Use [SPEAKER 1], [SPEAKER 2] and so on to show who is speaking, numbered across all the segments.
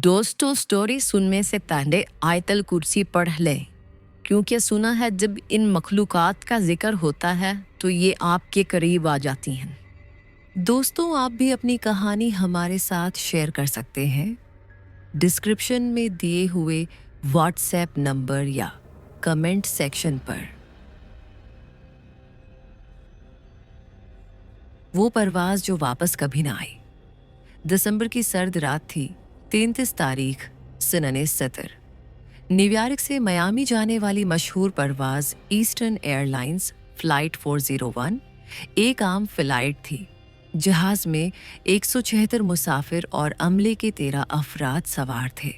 [SPEAKER 1] दोस्तों स्टोरी सुनने से पहले आयतल कुर्सी पढ़ लें, क्योंकि सुना है जब इन मखलूकात का जिक्र होता है तो ये आपके करीब आ जाती हैं। दोस्तों, आप भी अपनी कहानी हमारे साथ शेयर कर सकते हैं डिस्क्रिप्शन में दिए हुए व्हाट्सएप नंबर या कमेंट सेक्शन पर। वो परवाज जो वापस कभी ना आई। दिसंबर की सर्द रात थी, 33 तारीख सनने 70। न्यूयॉर्क से मियामी जाने वाली मशहूर परवाज ईस्टर्न एयरलाइंस फ्लाइट 401 एक आम फ्लाइट थी। जहाज में 176 मुसाफिर और अमले के 13 अफराद सवार थे।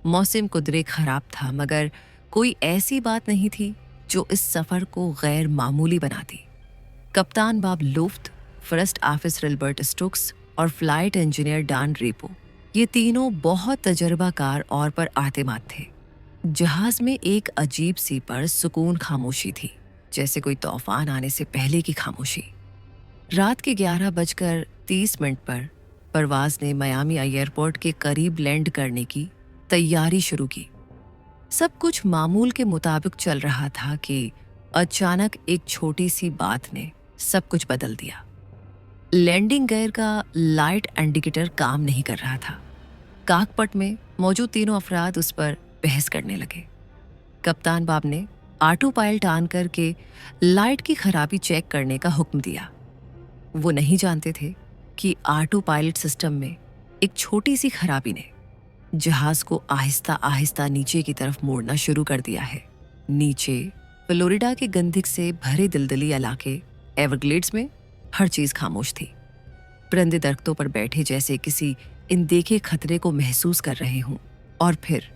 [SPEAKER 1] मौसम कुदरत खराब था, मगर कोई ऐसी बात नहीं थी जो इस सफ़र को गैर मामूली बनाती। कप्तान Bob लुफ्ट, first officer Albert Stokes और फ्लाइट इंजीनियर डॉन रेपो, ये तीनों बहुत तजर्बाकार और पर आतिमाद थे। जहाज में एक अजीब सी पर सुकून खामोशी थी, जैसे कोई तूफान आने से पहले की खामोशी। रात के 11:30 पर परवाज ने मियामी एयरपोर्ट के करीब लैंड करने की तैयारी शुरू की। सब कुछ मामूल के मुताबिक चल रहा था कि अचानक एक छोटी सी बात ने सब कुछ बदल दिया। लैंडिंग गियर का लाइट इंडिकेटर काम नहीं कर रहा था। काकपट में मौजूद तीनों अफराद उस पर बहस करने लगे। कप्तान बॉब ने ऑटो पायलट ऑन करके लाइट की खराबी चेक करने का हुक्म दिया। वो नहीं जानते थे कि ऑटो पायलट सिस्टम में एक छोटी सी खराबी ने जहाज को आहिस्ता आहिस्ता नीचे की तरफ मोड़ना शुरू कर दिया है। नीचे फ्लोरिडा के गंधक से भरे दलदली इलाके एवरग्लेड्स में हर चीज खामोश थी। परिंदे दरख्तों पर बैठे जैसे किसी अनदेखे खतरे को महसूस कर रहे हों। और फिर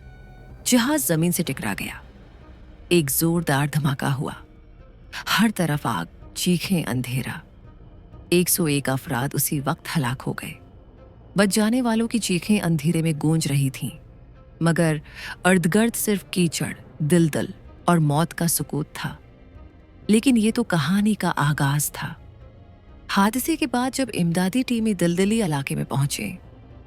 [SPEAKER 1] जहाज जमीन से टकरा गया। एक जोरदार धमाका हुआ। हर तरफ आग, चीखें, अंधेरा। 101 अफराद उसी वक्त हलाक हो गए। बच जाने वालों की चीखें अंधेरे में गूंज रही थीं, मगर अर्धगर्द सिर्फ कीचड़, दलदल और मौत का सुकूत था। लेकिन ये तो कहानी का आगाज था। हादसे के बाद जब इमदादी टीमें दलदली इलाके में पहुंचे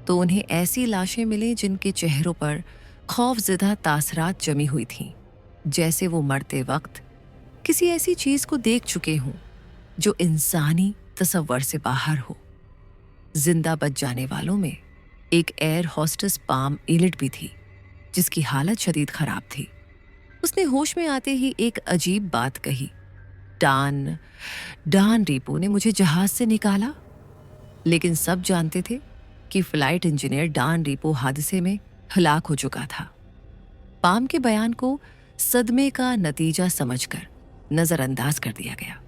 [SPEAKER 1] तो उन्हें ऐसी लाशें मिली जिनके चेहरों पर खौफजदा तासरात जमी हुई थीं, जैसे वो मरते वक्त किसी ऐसी चीज को देख चुके हों जो इंसानी तसव्वुर से बाहर हो। जिंदा बच जाने वालों में एक एयर होस्टेस पाम इलिट भी थी, जिसकी हालत शदीद खराब थी। उसने होश में आते ही एक अजीब बात कही, डॉन रेपो ने मुझे जहाज से निकाला। लेकिन सब जानते थे कि फ्लाइट इंजीनियर डॉन रेपो हादसे में हलाक हो चुका था। पाम के बयान को सदमे का नतीजा समझकर नजरअंदाज कर दिया गया,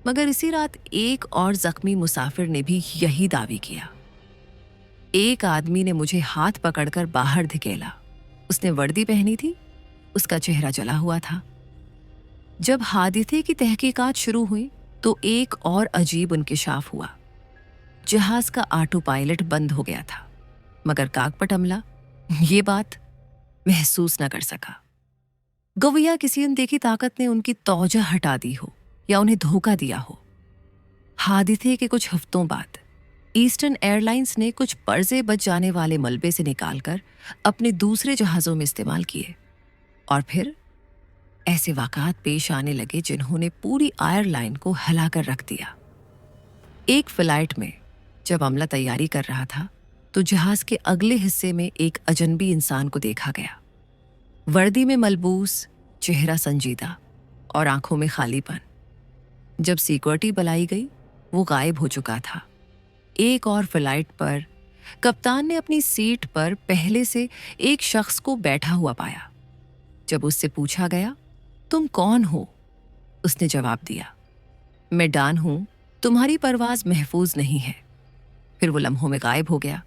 [SPEAKER 1] मगर इसी रात एक और जख्मी मुसाफिर ने भी यही दावी किया। एक आदमी ने मुझे हाथ पकड़कर बाहर धकेला। उसने वर्दी पहनी थी, उसका चेहरा जला हुआ था। जब हादसे की तहकीकात शुरू हुई तो एक और अजीब इंकिशाफ हुआ। जहाज का ऑटो पायलट बंद हो गया था, मगर काकपट अमला ये बात महसूस न कर सका। गवैया किसी अनदेखी ताकत ने उनकी तौजा हटा दी हो या उन्हें धोखा दिया हो। हादसे के कुछ हफ्तों बाद ईस्टर्न एयरलाइंस ने कुछ पर्जे बच जाने वाले मलबे से निकालकर अपने दूसरे जहाज़ों में इस्तेमाल किए। और फिर ऐसे वाक़ात पेश आने लगे जिन्होंने पूरी एयरलाइन को हिलाकर रख दिया। एक फ्लाइट में जब अमला तैयारी कर रहा था तो जहाज के अगले हिस्से में एक अजनबी इंसान को देखा गया। वर्दी में मलबूस, चेहरा संजीदा और आंखों में खालीपन। जब सिक्योरिटी बुलाई गई, वो गायब हो चुका था। एक और फ्लाइट पर कप्तान ने अपनी सीट पर पहले से एक शख्स को बैठा हुआ पाया। जब उससे पूछा गया, तुम कौन हो? उसने जवाब दिया, मैं डॉन हूं, तुम्हारी परवाज महफूज नहीं है। फिर वो लम्हों में गायब हो गया।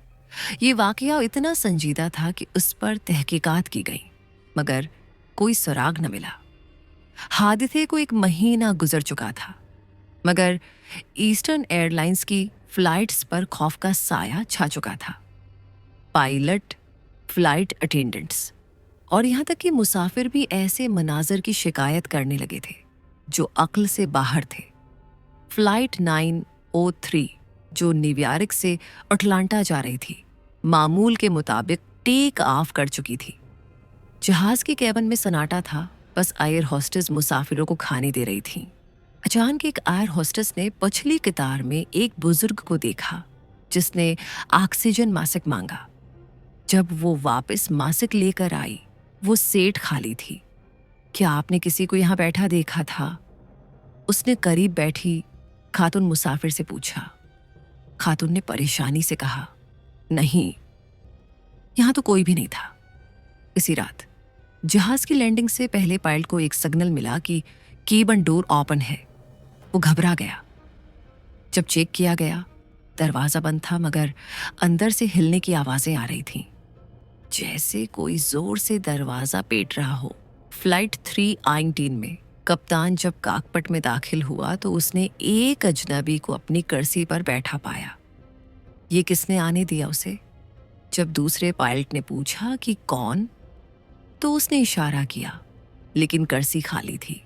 [SPEAKER 1] ये वाकया इतना संजीदा था कि उस पर तहकीकात की गई, मगर कोई सुराग न मिला। हादसे को 1 महीना गुजर चुका था, मगर ईस्टर्न एयरलाइंस की फ्लाइट्स पर खौफ का साया छा चुका था। पायलट, फ्लाइट अटेंडेंट्स और यहाँ तक कि मुसाफिर भी ऐसे मनाजर की शिकायत करने लगे थे जो अक्ल से बाहर थे। फ्लाइट 903 जो न्यूयॉर्क से अटलांटा जा रही थी, मामूल के मुताबिक टेक ऑफ कर चुकी थी। जहाज के केबिन में सन्नाटा था, बस एयर होस्टेस मुसाफिरों को खाने दे रही थी। अचानक एक एयर होस्टेस ने पछली कतार में एक बुजुर्ग को देखा जिसने ऑक्सीजन मास्क मांगा। जब वो वापस मास्क लेकर आई, वो सीट खाली थी। क्या आपने किसी को यहाँ बैठा देखा था? उसने करीब बैठी खातून मुसाफिर से पूछा। खातून ने परेशानी से कहा, नहीं, यहाँ तो कोई भी नहीं था। इसी रात जहाज की लैंडिंग से पहले पायलट को एक सिग्नल मिला कि केबिन डोर ओपन है। वो घबरा गया। जब चेक किया गया, दरवाजा बंद था, मगर अंदर से हिलने की आवाजें आ रही थीं, जैसे कोई जोर से दरवाजा पीट रहा हो। फ्लाइट 319 में कप्तान जब काकपट में दाखिल हुआ तो उसने एक अजनबी को अपनी कुर्सी पर बैठा पाया। ये किसने आने दिया उसे? जब दूसरे पायलट ने पूछा कि कौन, तो उसने इशारा किया, लेकिन कुर्सी खाली थी।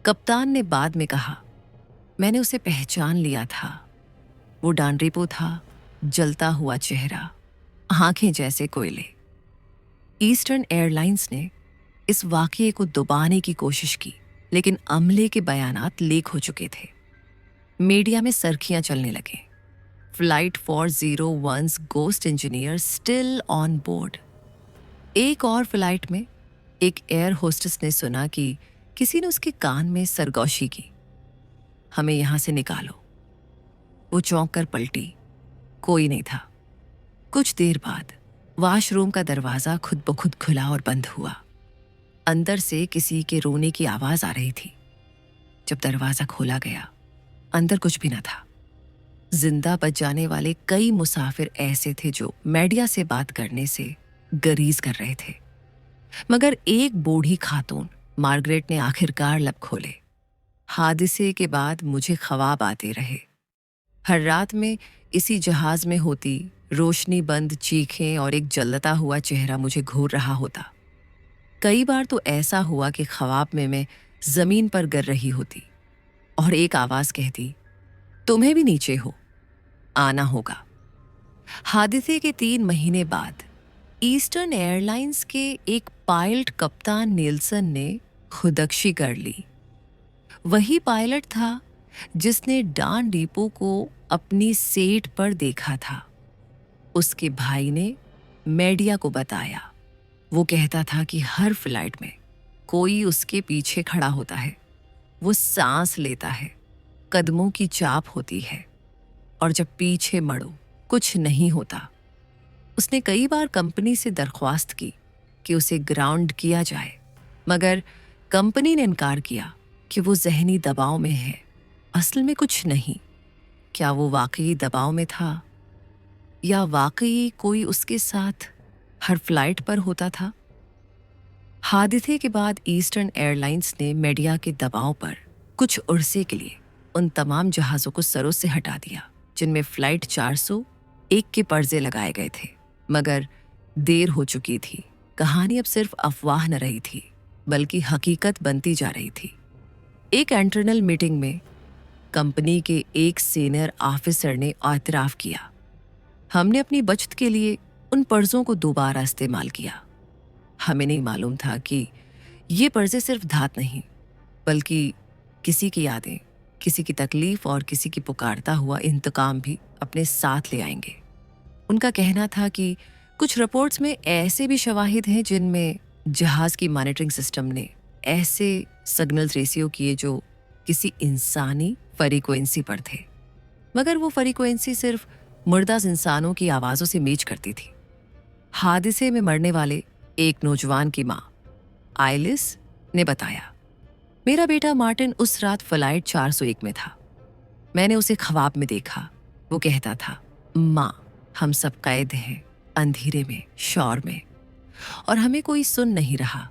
[SPEAKER 1] कप्तान ने बाद में कहा, मैंने उसे पहचान लिया था। वो डांडरिपो था, जलता हुआ चेहरा, आंखें जैसे कोयले। ईस्टर्न एयरलाइंस ने इस वाकये को दबाने की कोशिश की, लेकिन अमले के बयानात लीक हो चुके थे। मीडिया में सरखियां चलने लगे। Flight 401's ghost engineer still on board. एक और फ्लाइट में एक एयर होस्टेस ने सुना कि किसी ने उसके कान में सरगोशी की, हमें यहां से निकालो। वो चौंक कर पलटी, कोई नहीं था। कुछ देर बाद वॉशरूम का दरवाजा खुद ब खुद खुला और बंद हुआ। अंदर से किसी के रोने की आवाज आ रही थी। जब दरवाजा खोला गया, अंदर कुछ भी न था। जिंदा बच जाने वाले कई मुसाफिर ऐसे थे जो मीडिया से बात करने से गरीज कर रहे थे, मगर एक बूढ़ी खातून मार्गरेट ने आखिरकार लब खोले। हादसे के बाद मुझे ख्वाब आते रहे। हर रात में इसी जहाज में होती रोशनी बंद चीखें और एक जलता हुआ चेहरा मुझे घूर रहा होता। कई बार तो ऐसा हुआ कि ख्वाब में मैं जमीन पर गिर रही होती और एक आवाज कहती, तुम्हें भी नीचे हो, आना होगा। हादसे के 3 महीने बाद ईस्टर्न एयरलाइंस के एक पायलट कप्तान नीलसन ने खुदकुशी कर ली। वही पायलट था जिसने डान डिपो को अपनी सीट पर देखा था। उसके भाई ने मीडिया को बताया। वो कहता था कि हर फ्लाइट में कोई उसके पीछे खड़ा होता है। वो सांस लेता है, कदमों की चाप होती है, और जब पीछे मड़ो कुछ नहीं होता। उसने कई बार कंपनी से दरख्वास्त की कि उसे ग्राउंड किया जाए, मगर कंपनी ने इनकार किया कि वो जहनी दबाव में है। असल में कुछ नहीं। क्या वो वाकई दबाव में था, या वाकई कोई उसके साथ हर फ्लाइट पर होता था? हादसे के बाद ईस्टर्न एयरलाइंस ने मीडिया के दबाव पर कुछ अरसे के लिए उन तमाम जहाज़ों को सरों से हटा दिया जिनमें फ्लाइट 401 के पर्चे लगाए गए थे। मगर देर हो चुकी थी। कहानी अब सिर्फ अफवाह न रही थी, बल्कि हकीकत बनती जा रही थी। एक इंटरनल मीटिंग में कंपनी के एक सीनियर ऑफिसर ने एतराफ़ किया, हमने अपनी बचत के लिए उन पर्चों को दोबारा इस्तेमाल किया। हमें नहीं मालूम था कि ये पर्चे सिर्फ धात नहीं, बल्कि किसी की यादें, किसी की तकलीफ और किसी की पुकारता हुआ इंतकाम भी अपने साथ ले आएंगे। उनका कहना था कि कुछ रिपोर्ट्स में ऐसे भी शवाहिद हैं जिनमें जहाज की मॉनिटरिंग सिस्टम ने ऐसे सिग्नल्स रेसियो किए जो किसी इंसानी फ्रीक्वेंसी पर थे, मगर वो फ्रीक्वेंसी सिर्फ मुर्दा इंसानों की आवाज़ों से मैच करती थी। हादसे में मरने वाले एक नौजवान की माँ आइलिस ने बताया, मेरा बेटा मार्टिन उस रात फ्लाइट 401 में था। मैंने उसे ख्वाब में देखा। वो कहता था, माँ, हम सब कैद हैं अंधेरे में, शोर में, और हमें कोई सुन नहीं रहा।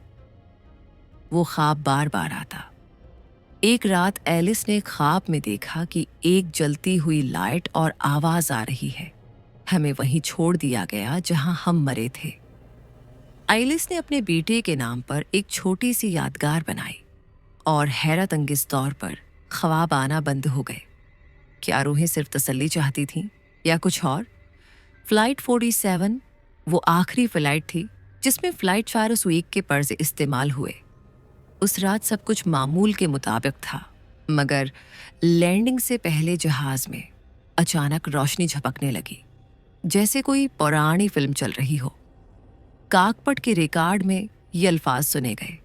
[SPEAKER 1] वो ख्वाब बार बार आता। एक रात एलिस ने ख्वाब में देखा कि एक जलती हुई लाइट और आवाज आ रही है। हमें वहीं छोड़ दिया गया जहां हम मरे थे। एलिस ने अपने बेटे के नाम पर एक छोटी सी यादगार बनाई और हैरत अंगेज तौर पर ख्वाब आना बंद हो गए। क्या रूहें सिर्फ तसल्ली चाहती थीं या कुछ और? फ्लाइट 47 वो आखिरी फ्लाइट थी जिसमें फ्लाइट 401 के पर्चे इस्तेमाल हुए। उस रात सब कुछ मामूल के मुताबिक था, मगर लैंडिंग से पहले जहाज में अचानक रोशनी झपकने लगी, जैसे कोई पुरानी फिल्म चल रही हो। काकपट के रिकॉर्ड में ये अल्फाज सुने गए,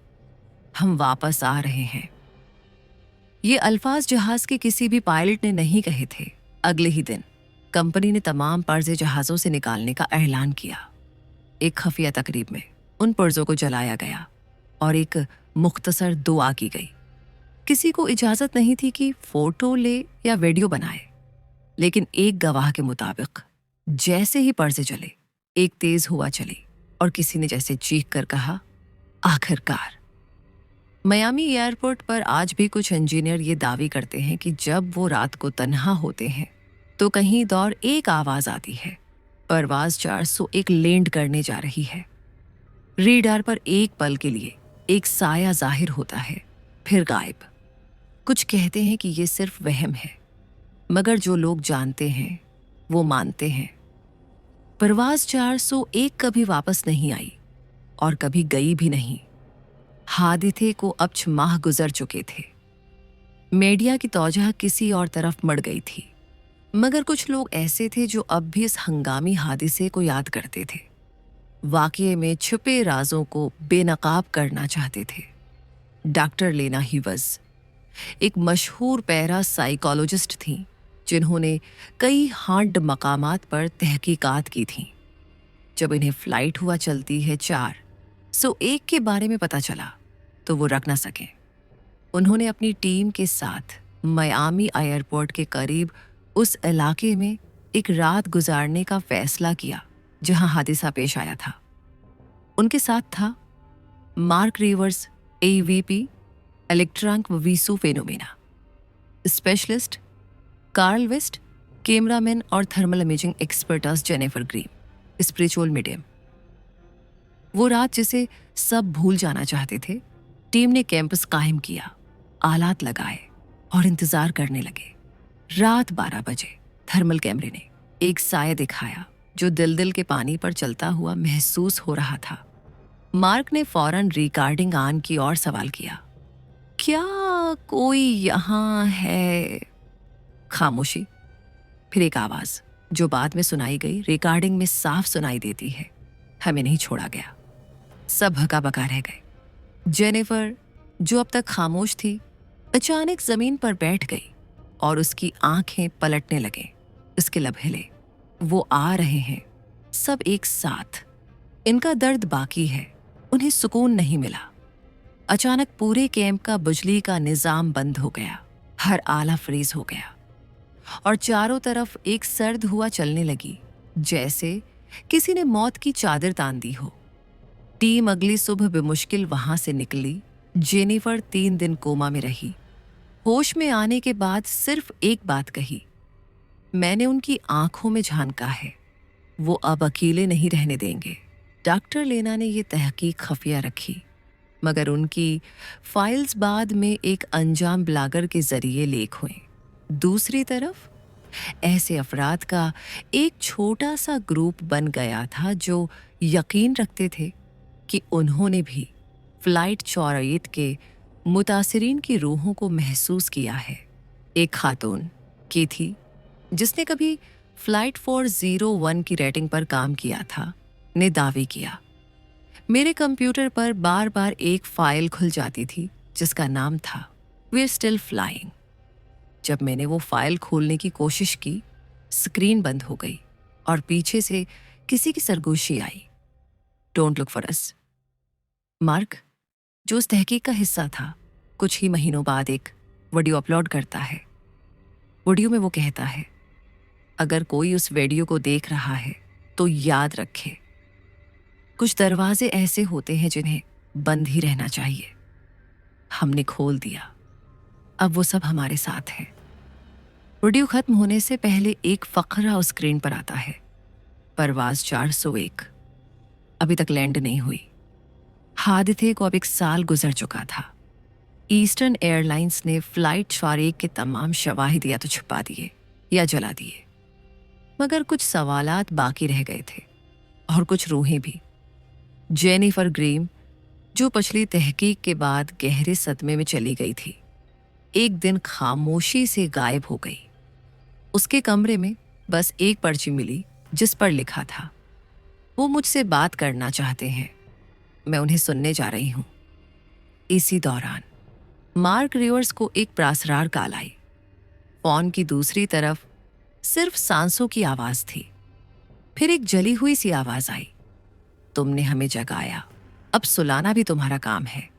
[SPEAKER 1] हम वापस आ रहे हैं। ये अल्फाज जहाज के किसी भी पायलट ने नहीं कहे थे। अगले ही दिन कंपनी ने तमाम पर्चे जहाज़ों से निकालने का ऐलान किया। एक खुफिया तकरीब में उन पर्चों को जलाया गया और एक मुख्तसर दुआ की गई। किसी को इजाज़त नहीं थी कि फोटो ले या वीडियो बनाए, लेकिन एक गवाह के मुताबिक जैसे ही पर्चे जले, एक तेज हवा चली और किसी ने जैसे चीख कर कहा, आखिरकार। मियामी एयरपोर्ट पर आज भी कुछ इंजीनियर ये दावी करते हैं कि जब वो रात को तन्हा होते हैं तो कहीं दौर एक आवाज आती है, परवाज 401 लैंड करने जा रही है। रेडार पर एक पल के लिए एक साया जाहिर होता है, फिर गायब। कुछ कहते हैं कि ये सिर्फ वहम है, मगर जो लोग जानते हैं वो मानते हैं। परवाज 401 कभी वापस नहीं आई और कभी गई भी नहीं। हादिसे को अब 6 माह गुजर चुके थे। मीडिया की तौजह किसी और तरफ मड़ गई थी, मगर कुछ लोग ऐसे थे जो अब भी इस हंगामी हादिसे को याद करते थे, वाकये में छुपे राजों को बेनकाब करना चाहते थे। डॉक्टर लेना हिवज एक मशहूर पैरा साइकोलॉजिस्ट थीं, जिन्होंने कई हार्ड मकामात पर तहकीकात की थीं। जब इन्हें फ्लाइट हुआ चलती है 401 के बारे में पता चला तो वो रख न सके। उन्होंने अपनी टीम के साथ मियामी एयरपोर्ट के करीब उस इलाके में एक रात गुजारने का फैसला किया जहां हादसा पेश आया था। उनके साथ था Mark Rivers, AVP electronic voice phenomena specialist Karl West, cameraman और thermal imaging experts Jennifer Green, spiritual medium. वो रात जिसे सब भूल जाना चाहते थे। टीम ने कैंपस कायम किया, आलात लगाए और इंतजार करने लगे। रात 12 बजे थर्मल कैमरे ने एक साया दिखाया जो दिल के पानी पर चलता हुआ महसूस हो रहा था। मार्क ने फौरन रिकॉर्डिंग ऑन की और सवाल किया, क्या कोई यहाँ है? खामोशी। फिर एक आवाज जो बाद में सुनाई गई, रिकॉर्डिंग में साफ सुनाई देती है, हमें नहीं छोड़ा गया। सब हका बका रह गए। जेनिफर, जो अब तक खामोश थी, अचानक जमीन पर बैठ गई और उसकी आंखें पलटने लगे। उसके लब हिले। वो आ रहे हैं, सब एक साथ। इनका दर्द बाकी है, उन्हें सुकून नहीं मिला। अचानक पूरे कैंप का बिजली का निजाम बंद हो गया, हर आला फ्रीज हो गया और चारों तरफ एक सर्द हुआ चलने लगी, जैसे किसी ने मौत की चादर तान दी हो। टीम अगली सुबह बेमुश्किल वहां से निकली। जेनिफर 3 दिन कोमा में रही। होश में आने के बाद सिर्फ एक बात कही, मैंने उनकी आंखों में झांका है, वो अब अकेले नहीं रहने देंगे। डॉक्टर लेना ने ये तहकीक खुफिया रखी, मगर उनकी फाइल्स बाद में एक अनजान ब्लॉगर के जरिए लीक हुए। दूसरी तरफ ऐसे अफराद का एक छोटा सा ग्रुप बन गया था जो यकीन रखते थे कि उन्होंने भी फ्लाइट 408 के मुतासिरीन की रूहों को महसूस किया है। एक खातून की थी जिसने कभी फ्लाइट 401 की रेटिंग पर काम किया था, ने दावी किया, मेरे कंप्यूटर पर बार बार एक फाइल खुल जाती थी जिसका नाम था वी आर स्टिल फ्लाइंग। जब मैंने वो फाइल खोलने की कोशिश की, स्क्रीन बंद हो गई और पीछे से किसी की सरगोशी आई, don't look for us. Mark, जो उस तहकीक का हिस्सा था, कुछ ही महीनों बाद एक वीडियो अपलोड करता है। वीडियो में वो कहता है, अगर कोई उस वीडियो को देख रहा है तो याद रखे, कुछ दरवाजे ऐसे होते हैं जिन्हें बंद ही रहना चाहिए। हमने खोल दिया, अब वो सब हमारे साथ है। वीडियो खत्म होने से पहले एक फकरा उस स्क्रीन पर आता है, परवाज 401 अभी तक लैंड नहीं हुई। हादसे को अब 1 साल गुजर चुका था। ईस्टर्न एयरलाइंस ने फ्लाइट 401 के तमाम शवाहिद या तो छुपा दिए या जला दिए, मगर कुछ सवालात बाकी रह गए थे और कुछ रूहें भी। जेनिफर ग्रीम, जो पिछली तहकीक के बाद गहरे सदमे में चली गई थी, एक दिन खामोशी से गायब हो गई। उसके कमरे में बस एक पर्ची मिली जिस पर लिखा था, वो मुझसे बात करना चाहते हैं, मैं उन्हें सुनने जा रही हूं। इसी दौरान मार्क रिवर्स को एक प्रासरार कॉल आई। फोन की दूसरी तरफ सिर्फ सांसों की आवाज थी। फिर एक जली हुई सी आवाज आई, तुमने हमें जगाया, अब सुलाना भी तुम्हारा काम है।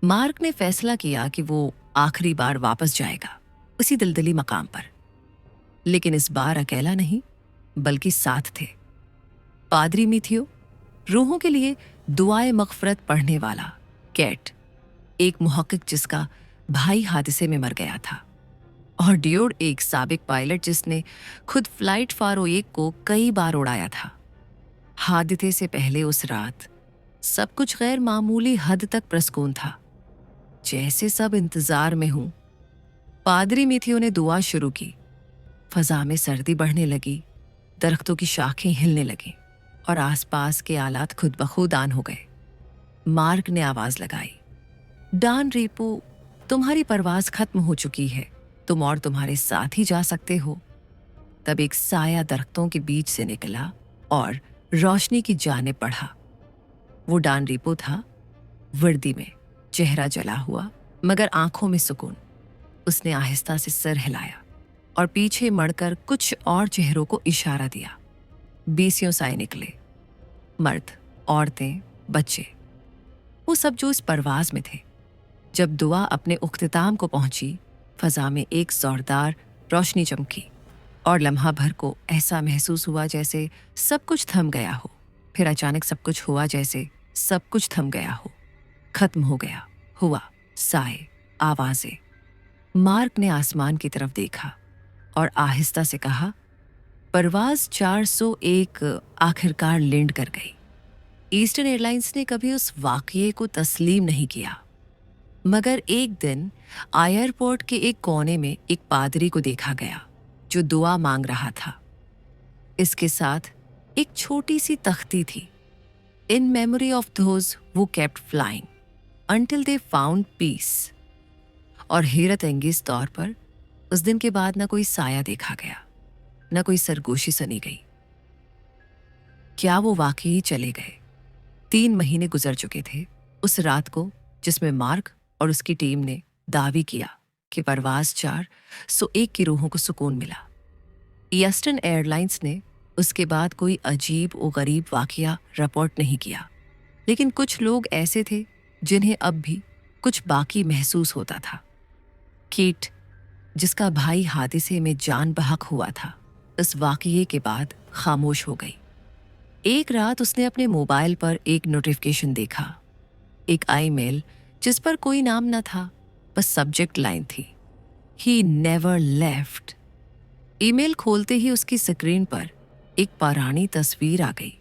[SPEAKER 1] मार्क ने फैसला किया कि वो आखिरी बार वापस जाएगा उसी दलदली मकाम पर, लेकिन इस बार अकेला नहीं बल्कि साथ थे पादरी मिथियो, रूहों के लिए दुआए मगफरत पढ़ने वाला, कैट, एक मुहक्किक जिसका भाई हादसे में मर गया था, और ड्योड, एक साबिक पायलट जिसने खुद फ्लाइट फारो 1 को कई बार उड़ाया था। हादसे से पहले उस रात सब कुछ गैर मामूली हद तक प्रसकून था। जैसे सब इंतजार में हूं, पादरी मिथियो ने दुआ शुरू की। फजा में सर्दी बढ़ने लगी, दरख्तों की शाखें हिलने लगीं और आसपास के आलात खुद ब खुद ऑन हो गए। मार्क ने आवाज लगाई, डॉन रीपो, तुम्हारी परवाज खत्म हो चुकी है, तुम और तुम्हारे साथ ही जा सकते हो। तब एक साया दरख्तों के बीच से निकला और रोशनी की जाने बढ़ा। वो डॉन रीपो था, वर्दी में, चेहरा जला हुआ मगर आंखों में सुकून। उसने आहिस्ता से सर हिलाया और पीछे मड़कर कुछ और चेहरों को इशारा दिया। 20 साए निकले, मर्द, औरतें, बच्चे, वो सब जो इस परवाज में थे। जब दुआ अपने उख्तिताम को पहुंची, फजा में एक जोरदार रोशनी चमकी और लम्हा भर को ऐसा महसूस हुआ जैसे सब कुछ थम गया हो। फिर अचानक सब कुछ हुआ जैसे सब कुछ थम गया हो, खत्म हो गया। हुआ, साए, आवाजें। मार्क ने आसमान की तरफ देखा और आहिस्ता से कहा, परवाज 401 आखिरकार लैंड कर गई। ईस्टर्न एयरलाइंस ने कभी उस वाकये को तस्लीम नहीं किया, मगर एक दिन एयरपोर्ट के एक कोने में एक पादरी को देखा गया जो दुआ मांग रहा था। इसके साथ एक छोटी सी तख्ती थी, in memory of those who kept flying until they found peace. और हैरत अंगेज तौर पर उस दिन के बाद न कोई साया देखा गया, न कोई सरगोशी सुनी गई। क्या वो वाकई चले गए? 3 महीने गुजर चुके थे उस रात को जिसमें मार्क और उसकी टीम ने दावी किया कि परवाज 401 की रूहों को सुकून मिला। ईस्टर्न एयरलाइंस ने उसके बाद कोई अजीब और गरीब वाकया रिपोर्ट नहीं किया, लेकिन कुछ लोग ऐसे थे जिन्हें अब भी कुछ बाकी महसूस होता था। कीट, जिसका भाई हादसे में जान बहक हुआ था, इस वाकये के बाद खामोश हो गई। एक रात उसने अपने मोबाइल पर एक नोटिफिकेशन देखा, एक ईमेल जिस पर कोई नाम न था, बस सब्जेक्ट लाइन थी, ही नेवर लेफ्ट। ईमेल खोलते ही उसकी स्क्रीन पर एक पुरानी तस्वीर आ गई,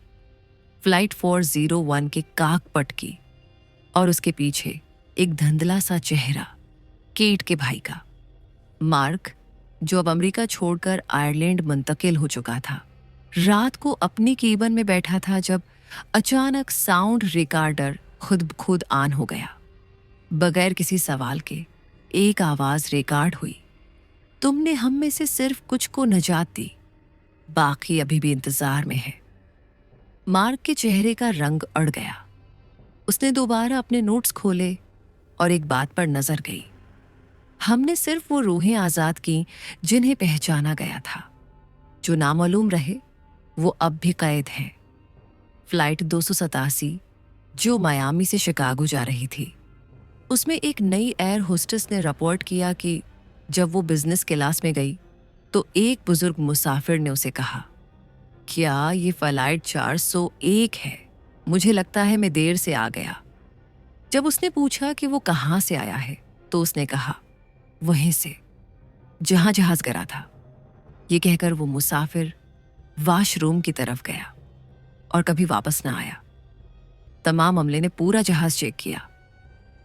[SPEAKER 1] फ्लाइट 401 के काकपट की, और उसके पीछे एक धुंधला सा चेहरा, केट के भाई का। मार्क, जो अब अमेरिका छोड़कर आयरलैंड मुंतकिल हो चुका था, रात को अपनी केबिन में बैठा था जब अचानक साउंड रिकॉर्डर खुद ब खुद ऑन हो गया। बगैर किसी सवाल के एक आवाज रिकॉर्ड हुई, तुमने हम में से सिर्फ कुछ को निजात दी, बाकी अभी भी इंतजार में है। मार्क के चेहरे का रंग अड़ गया। उसने दोबारा अपने नोट्स खोले और एक बात पर नजर गई, हमने सिर्फ वो रूहें आजाद की जिन्हें पहचाना गया था, जो नामालूम रहे वो अब भी कैद हैं। फ्लाइट 287 जो मियामी से शिकागो जा रही थी, उसमें एक नई एयर होस्टेस ने रिपोर्ट किया कि जब वो बिजनेस क्लास में गई तो एक बुजुर्ग मुसाफिर ने उसे कहा, क्या ये फ्लाइट 401 है? मुझे लगता है मैं देर से आ गया। जब उसने पूछा कि वो कहाँ से आया है तो उसने कहा, वहीं से जहां जहाज गिरा था। ये कहकर वो मुसाफिर वॉशरूम की तरफ गया और कभी वापस ना आया। तमाम अमले ने पूरा जहाज चेक किया,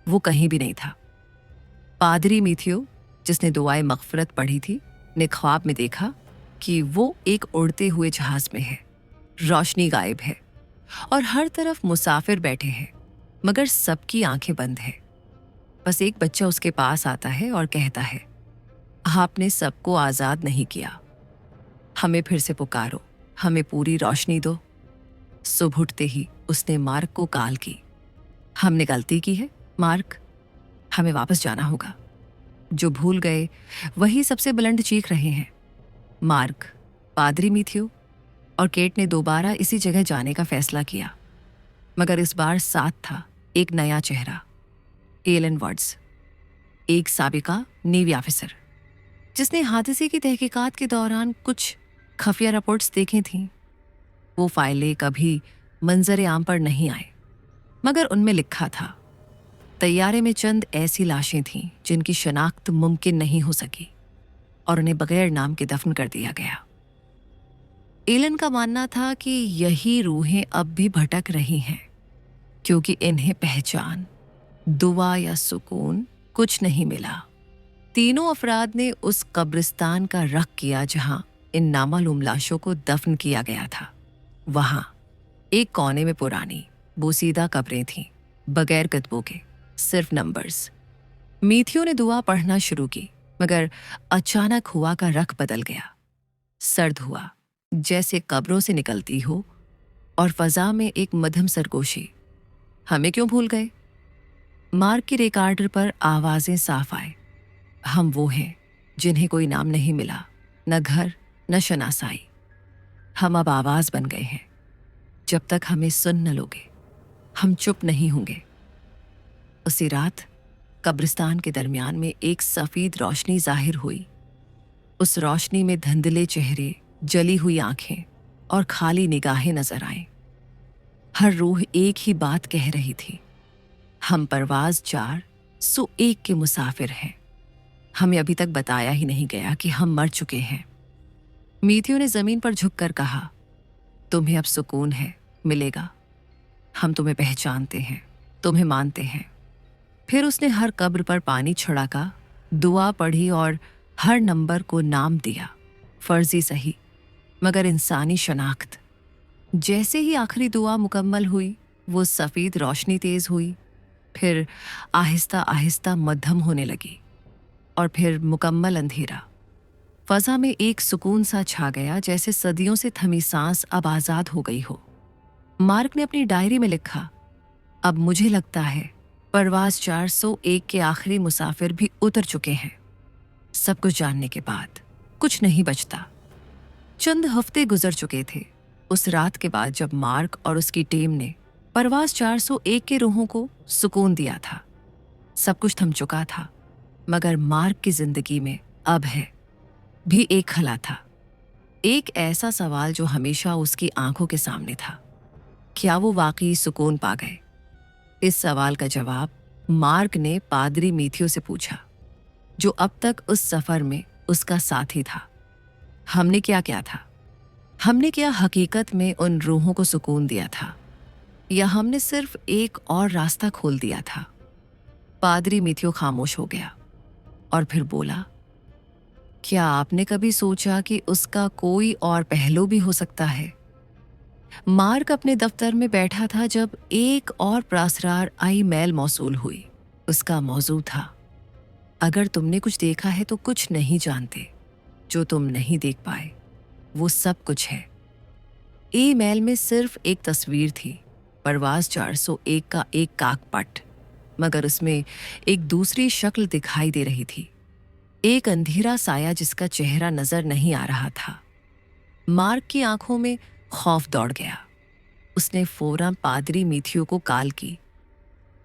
[SPEAKER 1] वो कहीं भी नहीं था। पादरी मिथियो, जिसने दुआए मगफरत पढ़ी थी, ने ख्वाब में देखा कि वो एक उड़ते हुए जहाज में है रोशनी गायब है और हर तरफ मुसाफिर बैठे हैं, मगर सबकी आंखें बंद है। बस एक बच्चा उसके पास आता है और कहता है, आपने सबको आजाद नहीं किया, हमें फिर से पुकारो, हमें पूरी रोशनी दो। सुबह उठते ही उसने मार्क को कॉल की, हमने गलती की है मार्क, हमें वापस जाना होगा। जो भूल गए वही सबसे बुलंद चीख रहे हैं। मार्क, पादरी मैथ्यू और केट ने दोबारा इसी जगह जाने का फैसला किया, मगर इस बार साथ था एक नया चेहरा, एलन वुड्स, एक साबिका नेवी ऑफिसर जिसने हादसे की तहकीकात के दौरान कुछ खुफिया रिपोर्ट्स देखी थीं। वो फाइलें कभी मंजर आम पर नहीं आए, मगर उनमें लिखा था, तैयारे में चंद ऐसी लाशें थीं जिनकी शनाख्त मुमकिन नहीं हो सकी और उन्हें बगैर नाम के दफन कर दिया गया। एलन का मानना था कि यही रूहें अब भी भटक रही हैं, क्योंकि इन्हें पहचान, दुआ या सुकून कुछ नहीं मिला। तीनों अफराद ने उस कब्रिस्तान का रख किया जहां इन नामालूम लाशों को दफन किया गया था। वहां एक कोने में पुरानी बोसीदा कब्रें थीं, बगैर कतबों के, सिर्फ नंबर्स। मैथ्यू ने दुआ पढ़ना शुरू की, मगर अचानक हुआ का रख बदल गया। सर्द हुआ, जैसे कब्रों से निकलती हो, और फजा में एक मध्यम सरगोशी। हमें क्यों भूल गए? मार्क की रिकॉर्डर पर आवाजें साफ आए, हम वो हैं जिन्हें कोई नाम नहीं मिला, न घर न शनासाई। हम अब आवाज बन गए हैं, जब तक हमें सुन न लोगे हम चुप नहीं होंगे। उसी रात कब्रिस्तान के दरमियान में एक सफेद रोशनी जाहिर हुई। उस रोशनी में धुंधले चेहरे, जली हुई आंखें और खाली निगाहें नजर आए। हर रूह एक ही बात कह रही थी, हम परवाज 401 के मुसाफिर हैं। हमें अभी तक बताया ही नहीं गया कि हम मर चुके हैं। मैथ्यू ने जमीन पर झुककर कहा, तुम्हें अब सुकून है, मिलेगा। हम तुम्हें पहचानते हैं, तुम्हें मानते हैं। फिर उसने हर कब्र पर पानी छिड़का, दुआ पढ़ी और हर नंबर को नाम दिया, फर्जी सही मगर इंसानी शनाख्त। जैसे ही आखिरी दुआ मुकम्मल हुई, वो सफ़ेद रोशनी तेज हुई, फिर आहिस्ता आहिस्ता मध्यम होने लगी और फिर मुकम्मल अंधेरा। फजा में एक सुकून सा छा गया, जैसे सदियों से थमी सांस अब आज़ाद हो गई हो। मार्क ने अपनी डायरी में लिखा, अब मुझे लगता है परवाज 401 के आखिरी मुसाफिर भी उतर चुके हैं। सब कुछ जानने के बाद कुछ नहीं बचता। चंद हफ्ते गुजर चुके थे उस रात के बाद जब मार्क और उसकी टीम ने परवाज 401 के रूहों को सुकून दिया था। सब कुछ थम चुका था, मगर मार्क की जिंदगी में अब है भी एक खला था, एक ऐसा सवाल जो हमेशा उसकी आंखों के सामने था। क्या वो वाकई सुकून पा गए? इस सवाल का जवाब मार्क ने पादरी मैथ्यू से पूछा, जो अब तक उस सफर में उसका साथी था। हमने क्या किया था? हमने क्या हकीकत में उन रूहों को सुकून दिया था, या हमने सिर्फ एक और रास्ता खोल दिया था? पादरी मैथ्यू खामोश हो गया और फिर बोला, क्या आपने कभी सोचा कि उसका कोई और पहलू भी हो सकता है? मार्क अपने दफ्तर में बैठा था जब एक और प्रासरार ईमेल मौसूल हुई। उसका मौजू था, अगर तुमने कुछ देखा है तो कुछ नहीं जानते, जो तुम नहीं देख पाए वो सब कुछ है। ईमेल में सिर्फ एक तस्वीर थी, परवाज 401 का एक काकपट, मगर उसमें एक दूसरी शक्ल दिखाई दे रही थी, एक अंधेरा साया जिसका चेहरा नजर नहीं आ रहा था। मार्क की आंखों में खौफ दौड़ गया। उसने फौरन पादरी मैथ्यू को कॉल की।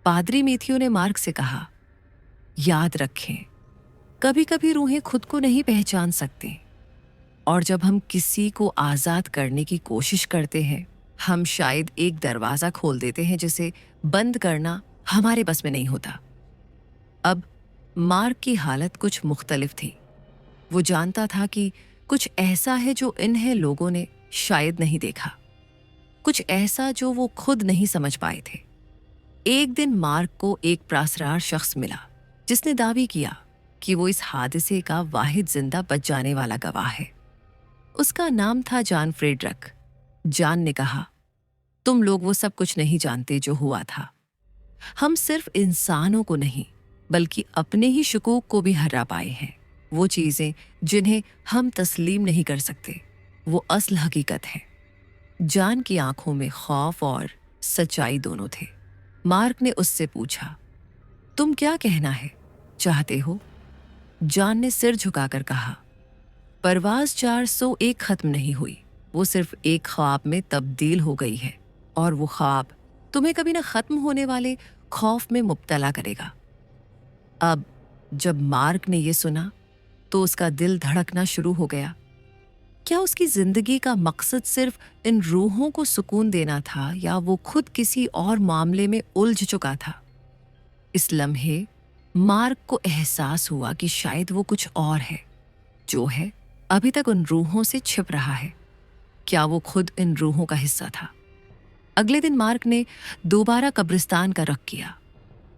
[SPEAKER 1] पादरी मैथ्यू ने मार्क से कहा, याद रखें, कभी कभी रूहें खुद को नहीं पहचान सकती, और जब हम किसी को आज़ाद करने की कोशिश करते हैं, हम शायद एक दरवाज़ा खोल देते हैं जिसे बंद करना हमारे बस में नहीं होता। अब मार्क की हालत कुछ मुख्तलिफ थी। वो जानता था कि कुछ ऐसा है जो इन्हें लोगों ने शायद नहीं देखा, कुछ ऐसा जो वो खुद नहीं समझ पाए थे। एक दिन मार्क को एक प्रासरार शख्स मिला जिसने दावी किया कि वो इस हादसे का वाहिद जिंदा बच जाने वाला गवाह है। उसका नाम था जॉन फ्रेडरिक, जान ने कहा, तुम लोग वो सब कुछ नहीं जानते जो हुआ था। हम सिर्फ इंसानों को नहीं बल्कि अपने ही शकूक को भी हरा पाए हैं। वो चीजें जिन्हें हम तस्लीम नहीं कर सकते, वो असल हकीकत है। जान की आंखों में खौफ और सच्चाई दोनों थे। मार्क ने उससे पूछा, तुम क्या कहना है चाहते हो? जान ने सिर झुकाकर कहा, परवाज 401 खत्म नहीं हुई, वो सिर्फ एक ख्वाब में तब्दील हो गई है, और वो ख्वाब तुम्हें कभी ना खत्म होने वाले खौफ में मुब्तला करेगा। अब जब मार्क ने यह सुना तो उसका दिल धड़कना शुरू हो गया। क्या उसकी जिंदगी का मकसद सिर्फ इन रूहों को सुकून देना था, या वो खुद किसी और मामले में उलझ चुका था? इस लम्हे मार्क को एहसास हुआ कि शायद वो कुछ और है, जो है अभी तक उन रूहों से छिप रहा है। क्या वो खुद इन रूहों का हिस्सा था? अगले दिन मार्क ने दोबारा कब्रिस्तान का रुख किया।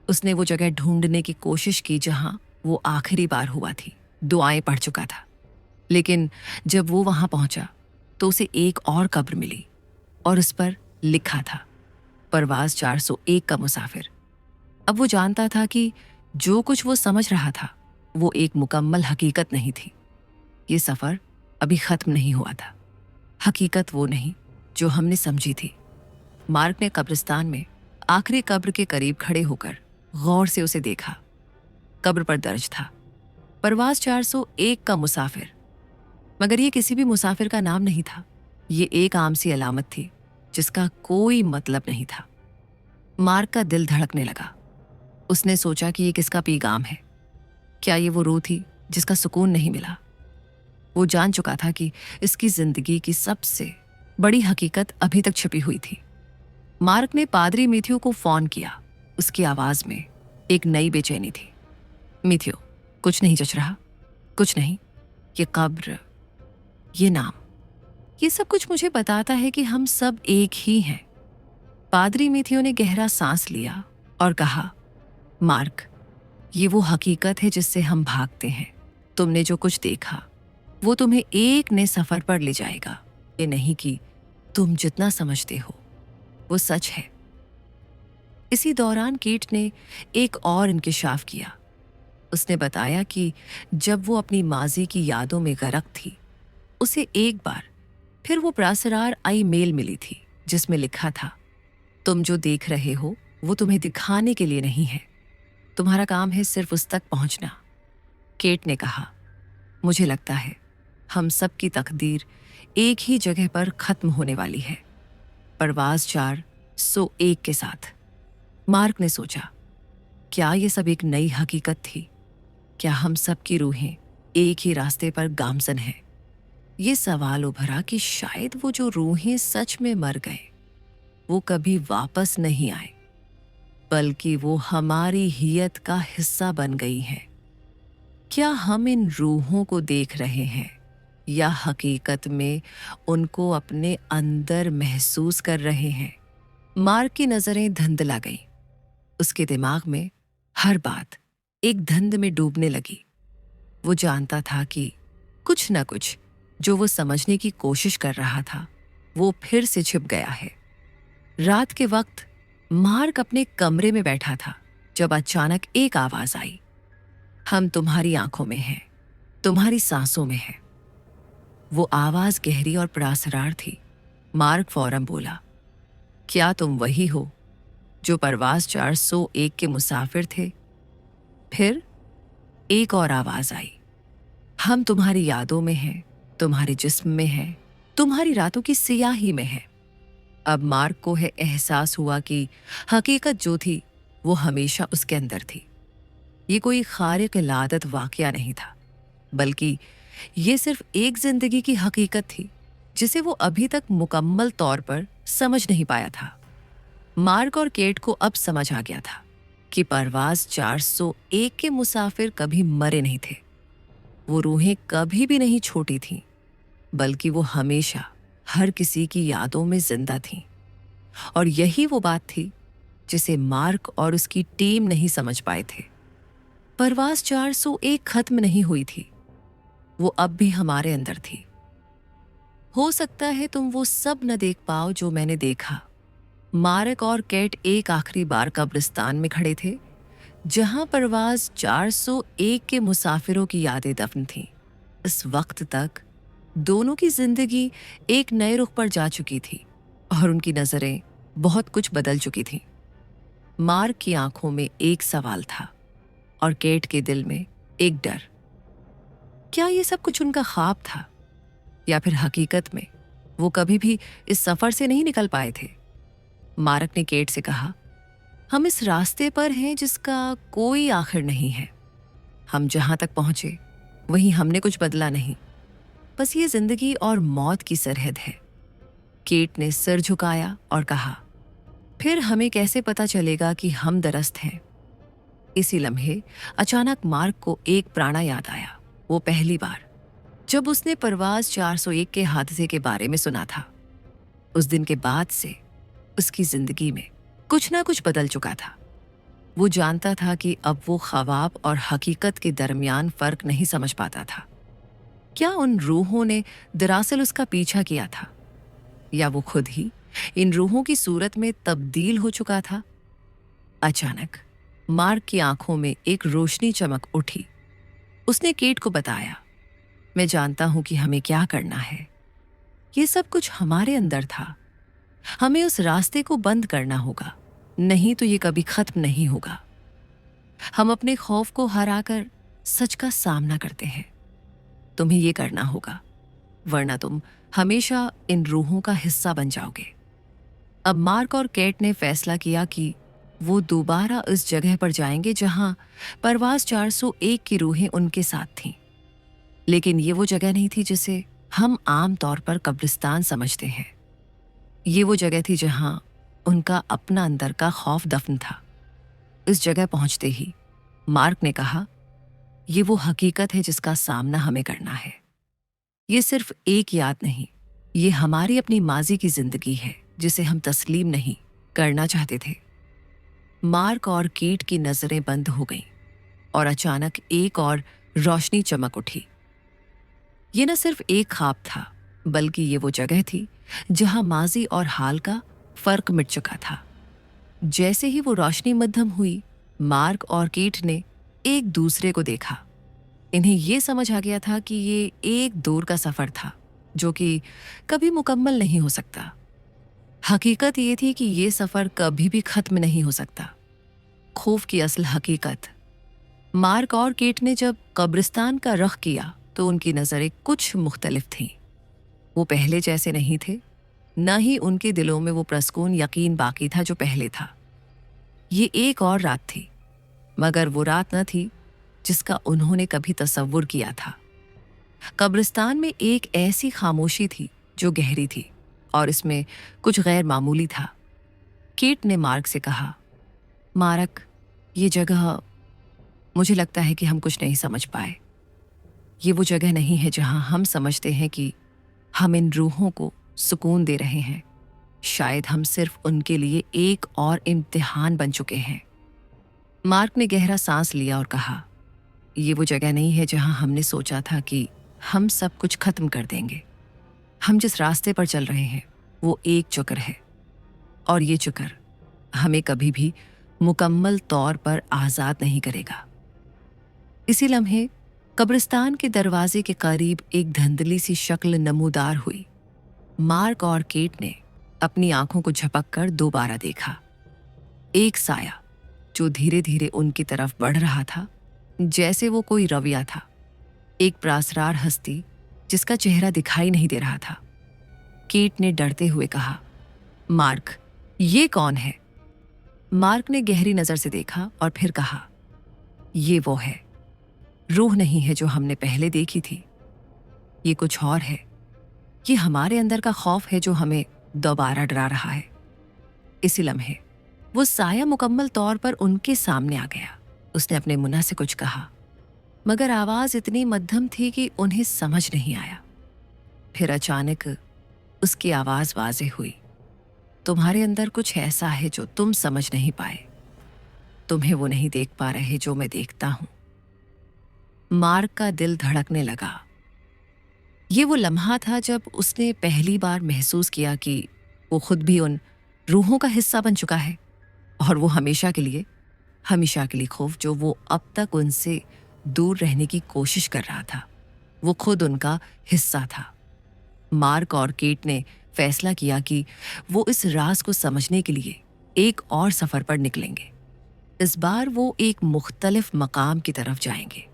[SPEAKER 1] उसने वो जगह ढूंढने की कोशिश की जहां वो आखिरी बार हुआ थी। दुआएं पढ़ चुका था, लेकिन जब वो वहां पहुंचा तो उसे एक और कब्र मिली, और उस पर लिखा था, परवाज 401 का मुसाफिर। अब वो जानता था कि जो कुछ वो समझ रहा था वो एक मुकम्मल हकीकत नहीं थी। ये सफर अभी खत्म नहीं हुआ था। हकीकत वो नहीं जो हमने समझी थी। मार्क ने कब्रिस्तान में आखिरी कब्र के करीब खड़े होकर गौर से उसे देखा। कब्र पर दर्ज था, परवाज 401 का मुसाफिर। मगर ये किसी भी मुसाफिर का नाम नहीं था। ये एक आम सी अलामत थी जिसका कोई मतलब नहीं था। मार्क का दिल धड़कने लगा। उसने सोचा कि ये किसका पैगाम है। क्या ये वो रूह थी जिसका सुकून नहीं मिला? वो जान चुका था कि इसकी जिंदगी की सबसे बड़ी हकीकत अभी तक छिपी हुई थी। मार्क ने पादरी मैथ्यू को फोन किया। उसकी आवाज में एक नई बेचैनी थी। मैथ्यू, कुछ नहीं जच रहा? कुछ नहीं। ये कब्र, ये नाम, ये सब कुछ मुझे बताता है कि हम सब एक ही हैं। पादरी मैथ्यू ने गहरा सांस लिया और कहा, मार्क, ये वो हकीकत है जिससे हम भागते हैं। तुमने जो कुछ देखा वो तुम्हें एक नए सफर पर ले जाएगा। ये नहीं कि तुम जितना समझते हो वो सच है। इसी दौरान कीट ने एक और इंकिशाफ किया। उसने बताया कि जब वो अपनी माजी की यादों में गर्क थी, उसे एक बार फिर वो प्रासरार आई मेल मिली थी जिसमें लिखा था, तुम जो देख रहे हो वो तुम्हें दिखाने के लिए नहीं है, तुम्हारा काम है सिर्फ उस तक पहुंचना। केट ने कहा, मुझे लगता है हम सब की तकदीर एक ही जगह पर खत्म होने वाली है, परवाज 401 के साथ। मार्क ने सोचा, क्या ये सब एक नई हकीकत थी? क्या हम सब की रूहें एक ही रास्ते पर गामजन हैं? ये सवाल उभरा कि शायद वो जो रूहें सच में मर गए वो कभी वापस नहीं आए, बल्कि वो हमारी हियत का हिस्सा बन गई हैं। क्या हम इन रूहों को देख रहे हैं या हकीकत में उनको अपने अंदर महसूस कर रहे हैं? मार्क की नजरें धुंधला गईं। उसके दिमाग में हर बात एक धुंध में डूबने लगी। वो जानता था कि कुछ न कुछ जो वो समझने की कोशिश कर रहा था वो फिर से छिप गया है। रात के वक्त मार्क अपने कमरे में बैठा था जब अचानक एक आवाज आई, हम तुम्हारी आंखों में हैं, तुम्हारी सांसों में हैं। वो आवाज गहरी और प्रासरार थी। मार्क फौरन बोला, क्या तुम वही हो जो परवाज 401 के मुसाफिर थे? फिर एक और आवाज आई, हम तुम्हारी यादों में हैं, तुम्हारे जिस्म में हैं, तुम्हारी रातों की सियाही में हैं। अब मार्क को है एहसास हुआ कि हकीकत जो थी वो हमेशा उसके अंदर थी। ये कोई खारिक लादत वाकया नहीं था, बल्कि ये सिर्फ एक जिंदगी की हकीकत थी जिसे वो अभी तक मुकम्मल तौर पर समझ नहीं पाया था। मार्क और केट को अब समझ आ गया था कि परवाज 401 के मुसाफिर कभी मरे नहीं थे। वो रूहें कभी भी नहीं छोटी थीं, बल्कि वो हमेशा हर किसी की यादों में जिंदा थीं। और यही वो बात थी जिसे मार्क और उसकी टीम नहीं समझ पाए थे। परवाज 401 खत्म नहीं हुई थी, वो अब भी हमारे अंदर थी। हो सकता है तुम वो सब न देख पाओ जो मैंने देखा। मार्क और केट एक आखिरी बार कब्रिस्तान में खड़े थे, जहां परवाज 401 के मुसाफिरों की यादें दफन थीं। इस वक्त तक दोनों की जिंदगी एक नए रुख पर जा चुकी थी और उनकी नजरें बहुत कुछ बदल चुकी थीं। मार्क की आंखों में एक सवाल था और केट के दिल में एक डर। क्या ये सब कुछ उनका ख्वाब था या फिर हकीकत में वो कभी भी इस सफर से नहीं निकल पाए थे? मार्क ने केट से कहा, हम इस रास्ते पर हैं जिसका कोई आखिर नहीं है। हम जहां तक पहुंचे वहीं हमने कुछ बदला नहीं, बस ये जिंदगी और मौत की सरहद है। केट ने सिर झुकाया और कहा, फिर हमें कैसे पता चलेगा कि हम दरस्त हैं? इसी लम्हे अचानक मार्क को एक प्राणा याद आया। वो पहली बार जब उसने परवाज 401 के हादसे के बारे में सुना था। उस दिन के बाद से उसकी जिंदगी में कुछ ना कुछ बदल चुका था। वो जानता था कि अब वो ख्वाब और हकीकत के दरमियान फर्क नहीं समझ पाता था। क्या उन रूहों ने दरअसल उसका पीछा किया था या वो खुद ही इन रूहों की सूरत में तब्दील हो चुका था? अचानक मार्क की आंखों में एक रोशनी चमक उठी। उसने केट को बताया, मैं जानता हूं कि हमें क्या करना है। ये सब कुछ हमारे अंदर था। हमें उस रास्ते को बंद करना होगा, नहीं तो ये कभी खत्म नहीं होगा। हम अपने खौफ को हराकर सच का सामना करते हैं। तुम्हें ये करना होगा, वरना तुम हमेशा इन रूहों का हिस्सा बन जाओगे। अब मार्क और केट ने फैसला किया कि वो दोबारा उस जगह पर जाएंगे जहां परवाज 401 की रूहें उनके साथ थीं। लेकिन ये वो जगह नहीं थी जिसे हम आम तौर पर कब्रिस्तान समझते हैं। ये वो जगह थी जहां उनका अपना अंदर का खौफ दफन था। इस जगह पहुंचते ही मार्क ने कहा, ये वो हकीकत है जिसका सामना हमें करना है। ये सिर्फ एक याद नहीं, ये हमारी अपनी माजी की जिंदगी है जिसे हम तस्लीम नहीं करना चाहते थे। मार्क और केट की नजरें बंद हो गईं और अचानक एक और रोशनी चमक उठी। ये न सिर्फ एक ख्वाब था, बल्कि ये वो जगह थी जहां माजी और हाल का फर्क मिट चुका था। जैसे ही वो रोशनी मद्धम हुई, मार्क और केट ने एक दूसरे को देखा। इन्हें ये समझ आ गया था कि ये एक दूर का सफर था जो कि कभी मुकम्मल नहीं हो सकता। हकीकत ये थी कि ये सफर कभी भी खत्म नहीं हो सकता। खौफ की असल हकीकत। मार्क और केट ने जब कब्रिस्तान का रुख किया तो उनकी नजरें कुछ मुख्तलिफ थीं। वो पहले जैसे नहीं थे, न ही उनके दिलों में वो प्रस्कून यकीन बाकी था जो पहले था। ये एक और रात थी, मगर वो रात न थी जिसका उन्होंने कभी तसव्वुर किया था। कब्रिस्तान में एक ऐसी खामोशी थी जो गहरी थी और इसमें कुछ गैर मामूली था। केट ने मार्क से कहा, मार्क, ये जगह, मुझे लगता है कि हम कुछ नहीं समझ पाए। ये वो जगह नहीं है जहां हम समझते हैं कि हम इन रूहों को सुकून दे रहे हैं। शायद हम सिर्फ उनके लिए एक और इम्तिहान बन चुके हैं। मार्क ने गहरा सांस लिया और कहा, ये वो जगह नहीं है जहां हमने सोचा था कि हम सब कुछ खत्म कर देंगे। हम जिस रास्ते पर चल रहे हैं वो एक चक्र है, और ये चक्र हमें कभी भी मुकम्मल तौर पर आज़ाद नहीं करेगा। इसी लम्हे कब्रिस्तान के दरवाजे के करीब एक धुंधली सी शक्ल नमूदार हुई। मार्क और केट ने अपनी आंखों को झपककर दोबारा देखा। एक साया जो धीरे धीरे उनकी तरफ बढ़ रहा था, जैसे वो कोई रविया था। एक प्रासरार हस्ती जिसका चेहरा दिखाई नहीं दे रहा था। केट ने डरते हुए कहा, मार्क, ये कौन है? मार्क ने गहरी नजर से देखा और फिर कहा, ये वो है। रूह नहीं है जो हमने पहले देखी थी। ये कुछ और है। ये हमारे अंदर का खौफ है जो हमें दोबारा डरा रहा है। इसी लम्हे वो साया मुकम्मल तौर पर उनके सामने आ गया। उसने अपने मुन्ना से कुछ कहा, मगर आवाज इतनी मध्यम थी कि उन्हें समझ नहीं आया। फिर अचानक उसकी आवाज वाज़ेह हुई, तुम्हारे अंदर कुछ ऐसा है जो तुम समझ नहीं पाए। तुम्हें वो नहीं देख पा रहे जो मैं देखता हूं। मार्क का दिल धड़कने लगा। ये वो लम्हा था जब उसने पहली बार महसूस किया कि वो खुद भी उन रूहों का हिस्सा बन चुका है, और वो हमेशा के लिए खौफ जो वो अब तक उनसे दूर रहने की कोशिश कर रहा था, वो खुद उनका हिस्सा था। मार्क और केट ने फैसला किया कि वो इस राज को समझने के लिए एक और सफर पर निकलेंगे। इस बार वो एक मुख्तलिफ मकाम की तरफ जाएंगे,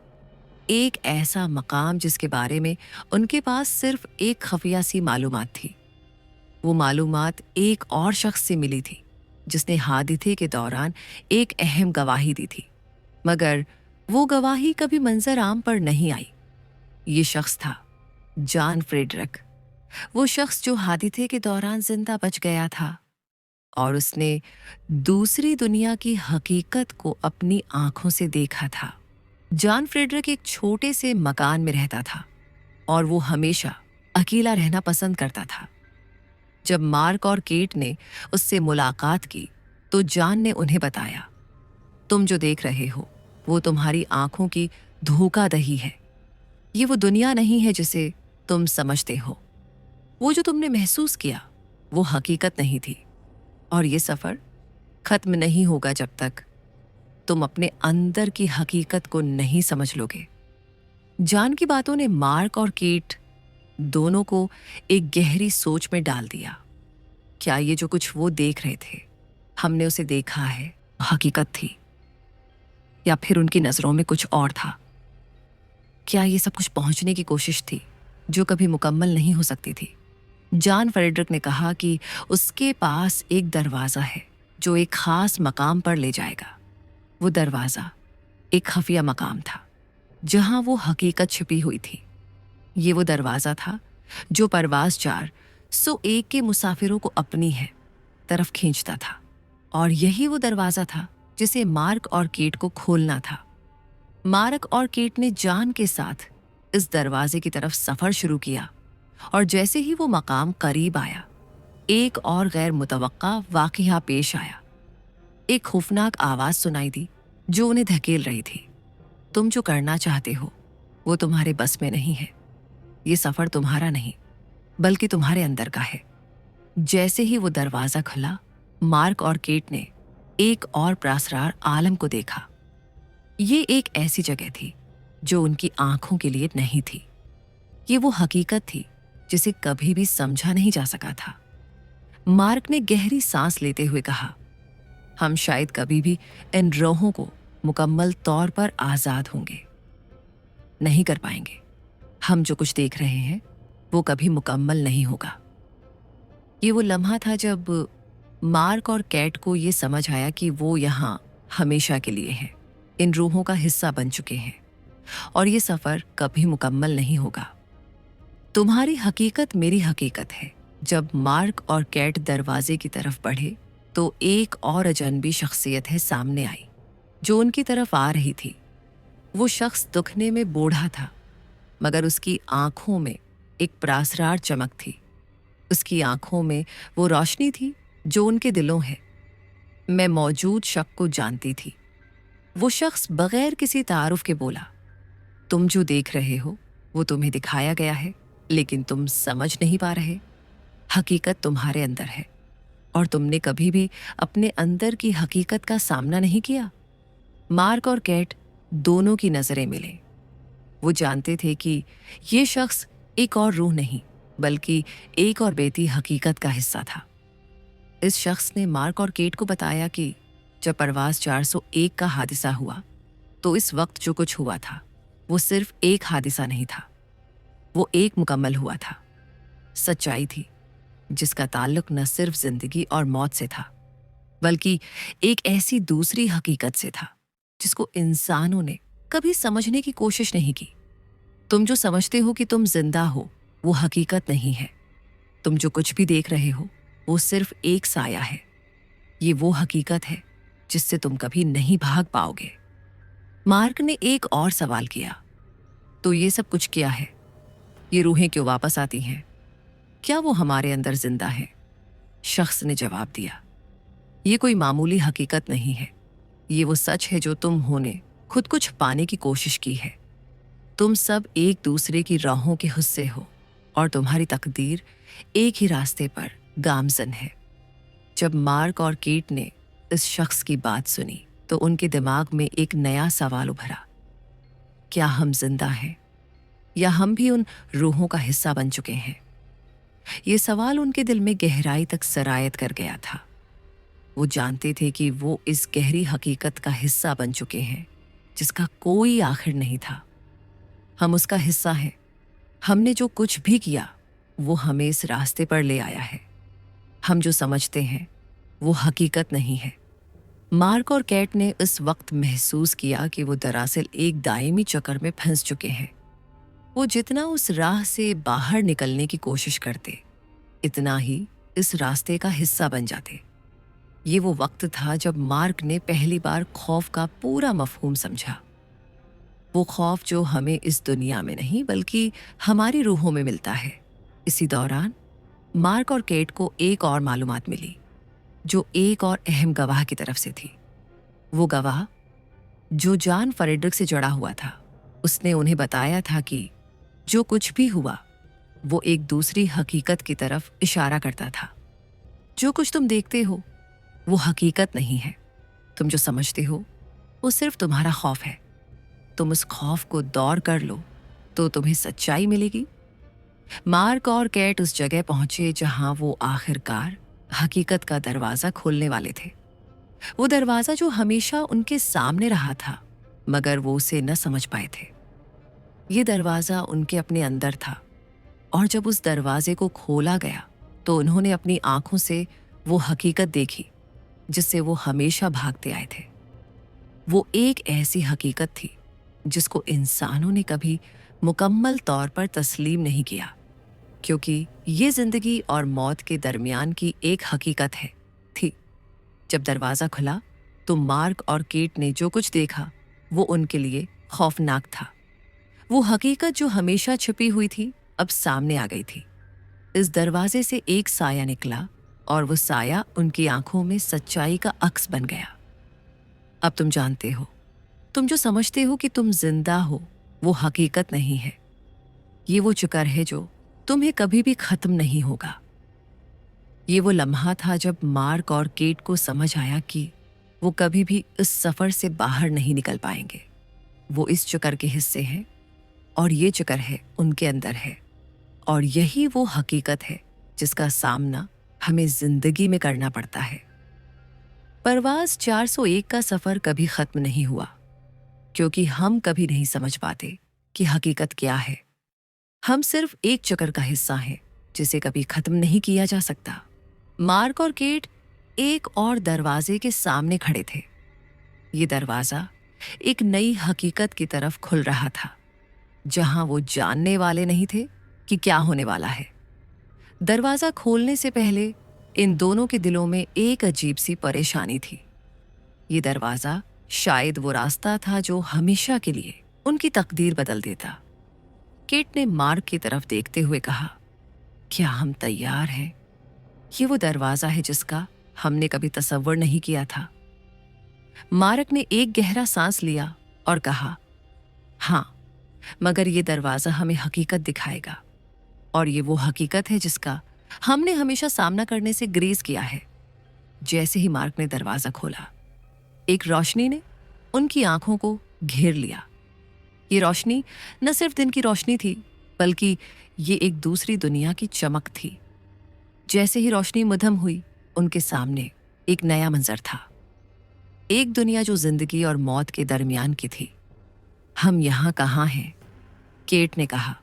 [SPEAKER 1] एक ऐसा मकाम जिसके बारे में उनके पास सिर्फ एक खफिया सी मालूमात थी। वो मालूमात एक और शख्स से मिली थी जिसने हादिसे के दौरान एक अहम गवाही दी थी, मगर वो गवाही कभी मंजर आम पर नहीं आई। ये शख्स था जॉन फ्रेडरिक, वो शख्स जो हादिसे के दौरान जिंदा बच गया था और उसने दूसरी दुनिया की हकीकत को अपनी आंखों से देखा था। जॉन फ्रेडरिक एक छोटे से मकान में रहता था और वो हमेशा अकेला रहना पसंद करता था। जब मार्क और केट ने उससे मुलाकात की तो जॉन ने उन्हें बताया, तुम जो देख रहे हो वो तुम्हारी आंखों की धोखाधड़ी है। ये वो दुनिया नहीं है जिसे तुम समझते हो। वो जो तुमने महसूस किया वो हकीकत नहीं थी, और ये सफर खत्म नहीं होगा जब तक तुम अपने अंदर की हकीकत को नहीं समझ लोगे। जॉन की बातों ने मार्क और केट दोनों को एक गहरी सोच में डाल दिया। क्या ये जो कुछ वो देख रहे थे, हमने उसे देखा है, हकीकत थी, या फिर उनकी नजरों में कुछ और था? क्या ये सब कुछ पहुंचने की कोशिश थी जो कभी मुकम्मल नहीं हो सकती थी? जॉन फ्रेडरिक ने कहा कि उसके पास एक दरवाज़ा है जो एक खास मकाम पर ले जाएगा। वो दरवाज़ा एक खुफिया मकाम था जहां वो हकीकत छिपी हुई थी। ये वो दरवाज़ा था जो परवाज़ 401 के मुसाफिरों को अपनी है तरफ खींचता था, और यही वो दरवाज़ा था जिसे मार्क और केट को खोलना था। मार्क और केट ने जॉन के साथ इस दरवाजे की तरफ सफ़र शुरू किया, और जैसे ही वो मकाम करीब आया, एक और गैर मुतवक्का वाक़या पेश आया। एक खौफनाक आवाज़ सुनाई दी जो उन्हें धकेल रही थी। तुम जो करना चाहते हो वो तुम्हारे बस में नहीं है। ये सफ़र तुम्हारा नहीं बल्कि तुम्हारे अंदर का है। जैसे ही वो दरवाज़ा खुला, मार्क और केट ने एक और प्रासरार आलम को देखा। ये एक ऐसी जगह थी जो उनकी आंखों के लिए नहीं थी। ये वो हकीकत थी जिसे कभी भी समझा नहीं जा सका था। मार्क ने गहरी सांस लेते हुए कहा, हम शायद कभी भी इन रोहों को मुकम्मल तौर पर आज़ाद होंगे नहीं कर पाएंगे। हम जो कुछ देख रहे हैं वो कभी मुकम्मल नहीं होगा। ये वो लम्हा था जब मार्क और कैट को ये समझ आया कि वो यहाँ हमेशा के लिए हैं, इन रूहों का हिस्सा बन चुके हैं, और ये सफ़र कभी मुकम्मल नहीं होगा। तुम्हारी हकीकत मेरी हकीकत है। जब मार्क और कैट दरवाजे की तरफ बढ़े तो एक और अजनबी शख्सियत है सामने आई जो उनकी तरफ आ रही थी। वो शख्स दुखने में बूढ़ा था, मगर उसकी आंखों में एक प्रासरार चमक थी। उसकी आंखों में वो रोशनी थी जो उनके दिलों है। मैं मौजूद शख्स को जानती थी। वो शख्स बगैर किसी तारुफ के बोला, तुम जो देख रहे हो वो तुम्हें दिखाया गया है, लेकिन तुम समझ नहीं पा रहे। हकीकत तुम्हारे अंदर है, और तुमने कभी भी अपने अंदर की हकीकत का सामना नहीं किया। मार्क और कैट दोनों की नजरें मिले। वो जानते थे कि ये शख्स एक और रूह नहीं बल्कि एक और बेती हकीकत का हिस्सा था। इस शख्स ने मार्क और केट को बताया कि जब परवाज़ 401 का हादिसा हुआ तो इस वक्त जो कुछ हुआ था वो सिर्फ एक हादिसा नहीं था, वो एक मुकम्मल हुआ था। सच्चाई थी जिसका ताल्लुक न सिर्फ जिंदगी और मौत से था बल्कि एक ऐसी दूसरी हकीकत से था जिसको इंसानों ने कभी समझने की कोशिश नहीं की। तुम जो समझते हो कि तुम जिंदा हो वो हकीकत नहीं है। तुम जो कुछ भी देख रहे हो वो सिर्फ एक साया है। ये वो हकीकत है जिससे तुम कभी नहीं भाग पाओगे। मार्क ने एक और सवाल किया, तो ये सब कुछ क्या है? ये रूहें क्यों वापस आती हैं? क्या वो हमारे अंदर जिंदा है? शख्स ने जवाब दिया, ये कोई मामूली हकीकत नहीं है। ये वो सच है जो तुम होने खुद को छुपाने की कोशिश की है। तुम सब एक दूसरे की राहों के हिस्से हो, और तुम्हारी तकदीर एक ही रास्ते पर गामजन है। जब मार्क और केट ने इस शख्स की बात सुनी तो उनके दिमाग में एक नया सवाल उभरा। क्या हम जिंदा हैं या हम भी उन रूहों का हिस्सा बन चुके हैं? ये सवाल उनके दिल में गहराई तक सरायत कर गया था। वो जानते थे कि वो इस गहरी हकीकत का हिस्सा बन चुके हैं जिसका कोई आखिर नहीं था। हम उसका हिस्सा हैं। हमने जो कुछ भी किया वो हमें इस रास्ते पर ले आया है। हम जो समझते हैं वो हकीकत नहीं है। मार्क और कैट ने इस वक्त महसूस किया कि वो दरअसल एक दायमी चक्कर में फंस चुके हैं। वो जितना उस राह से बाहर निकलने की कोशिश करते, इतना ही इस रास्ते का हिस्सा बन जाते। ये वो वक्त था जब मार्क ने पहली बार खौफ का पूरा मफहूम समझा। वो खौफ जो हमें इस दुनिया में नहीं बल्कि हमारी रूहों में मिलता है। इसी दौरान मार्क और केट को एक और मालूमात मिली जो एक और अहम गवाह की तरफ से थी। वो गवाह जो जॉन फ्रेडरिक से जुड़ा हुआ था, उसने उन्हें बताया था कि जो कुछ भी हुआ वो एक दूसरी हकीकत की तरफ इशारा करता था। जो कुछ तुम देखते हो वो हकीकत नहीं है। तुम जो समझते हो वो सिर्फ तुम्हारा खौफ है। तुम उस खौफ को दौर कर लो तो तुम्हें सच्चाई मिलेगी। मार्क और कैट उस जगह पहुंचे जहां वो आखिरकार हकीकत का दरवाजा खोलने वाले थे। वो दरवाजा जो हमेशा उनके सामने रहा था मगर वो उसे न समझ पाए थे। ये दरवाजा उनके अपने अंदर था और जब उस दरवाजे को खोला गया तो उन्होंने अपनी आंखों से वो हकीकत देखी जिससे वो हमेशा भागते आए थे। वो एक ऐसी हकीकत थी जिसको इंसानों ने कभी मुकम्मल तौर पर तस्लीम नहीं किया, क्योंकि ये जिंदगी और मौत के दरमियान की एक हकीकत थी। जब दरवाजा खुला तो मार्क और केट ने जो कुछ देखा वो उनके लिए खौफनाक था। वो हकीकत जो हमेशा छिपी हुई थी अब सामने आ गई थी। इस दरवाजे से एक साया निकला और वो साया उनकी आंखों में सच्चाई का अक्स बन गया। अब तुम जानते हो, तुम जो समझते हो कि तुम जिंदा हो वो हकीकत नहीं है। ये वो चक्कर है जो तुम्हें कभी भी खत्म नहीं होगा। ये वो लम्हा था जब मार्क और केट को समझ आया कि वो कभी भी इस सफर से बाहर नहीं निकल पाएंगे। वो इस चक्कर के हिस्से हैं और ये चक्कर है उनके अंदर है, और यही वो हकीकत है जिसका सामना हमें जिंदगी में करना पड़ता है। परवाज 401 का सफर कभी खत्म नहीं हुआ, क्योंकि हम कभी नहीं समझ पाते कि हकीकत क्या है। हम सिर्फ एक चक्कर का हिस्सा हैं जिसे कभी खत्म नहीं किया जा सकता। मार्क और केट एक और दरवाजे के सामने खड़े थे। ये दरवाजा एक नई हकीकत की तरफ खुल रहा था, जहां वो जानने वाले नहीं थे कि क्या होने वाला है। दरवाजा खोलने से पहले इन दोनों के दिलों में एक अजीब सी परेशानी थी। ये दरवाजा शायद वो रास्ता था जो हमेशा के लिए उनकी तकदीर बदल देता। केट ने मार्क की तरफ देखते हुए कहा, क्या हम तैयार हैं? ये वो दरवाजा है जिसका हमने कभी तसव्वुर नहीं किया था। मार्क ने एक गहरा सांस लिया और कहा, हाँ, मगर ये दरवाजा हमें हकीकत दिखाएगा, और ये वो हकीकत है जिसका हमने हमेशा सामना करने से ग्रेज किया है। जैसे ही मार्क ने दरवाजा खोला, एक रोशनी ने उनकी आंखों को घेर लिया। ये रोशनी न सिर्फ दिन की रोशनी थी, बल्कि ये एक दूसरी दुनिया की चमक थी। जैसे ही रोशनी मद्धम हुई, उनके सामने एक नया मंजर था। एक दुनिया जो जिंदगी और मौत के दरमियान की थी। हम यहाँ कहाँ हैं? केट ने कहा।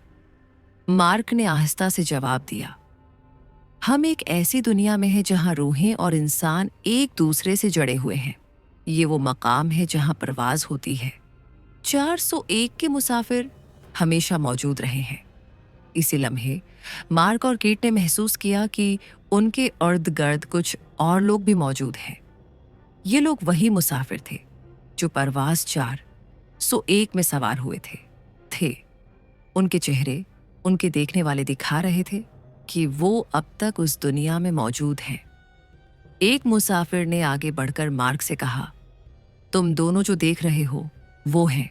[SPEAKER 1] मार्क ने आहिस्ता से जवाब दिया, हम एक ऐसी दुनिया में हैं जहाँ रूहें और इंसान एक दूसरे से जुड़े हुए हैं। ये वो मकाम है जहाँ परवाज होती है। 401 के मुसाफिर हमेशा मौजूद रहे हैं। इसी लम्हे मार्क और केट ने महसूस किया कि उनके इर्द गिर्द कुछ और लोग भी मौजूद हैं। ये लोग वही मुसाफिर थे जो परवाज 401 में सवार हुए थे। उनके चेहरे उनके देखने वाले दिखा रहे थे कि वो अब तक उस दुनिया में मौजूद हैं। एक मुसाफिर ने आगे बढ़कर मार्क से कहा, तुम दोनों जो देख रहे हो वो हैं।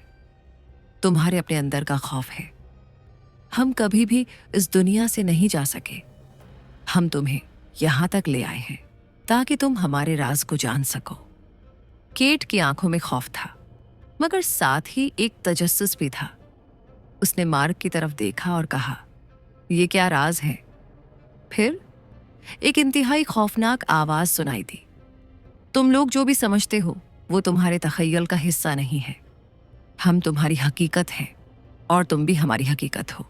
[SPEAKER 1] तुम्हारे अपने अंदर का खौफ है। हम कभी भी इस दुनिया से नहीं जा सके। हम तुम्हें यहां तक ले आए हैं ताकि तुम हमारे राज को जान सको। केट की आंखों में खौफ था, मगर साथ ही एक तजस्सुस भी था। उसने मार्क की तरफ देखा और कहा, ये क्या राज है? फिर एक इंतहाई खौफनाक आवाज सुनाई दी, तुम लोग जो भी समझते हो वो तुम्हारे तखय्युल का हिस्सा नहीं है। हम तुम्हारी हकीकत हैं और तुम भी हमारी हकीकत हो।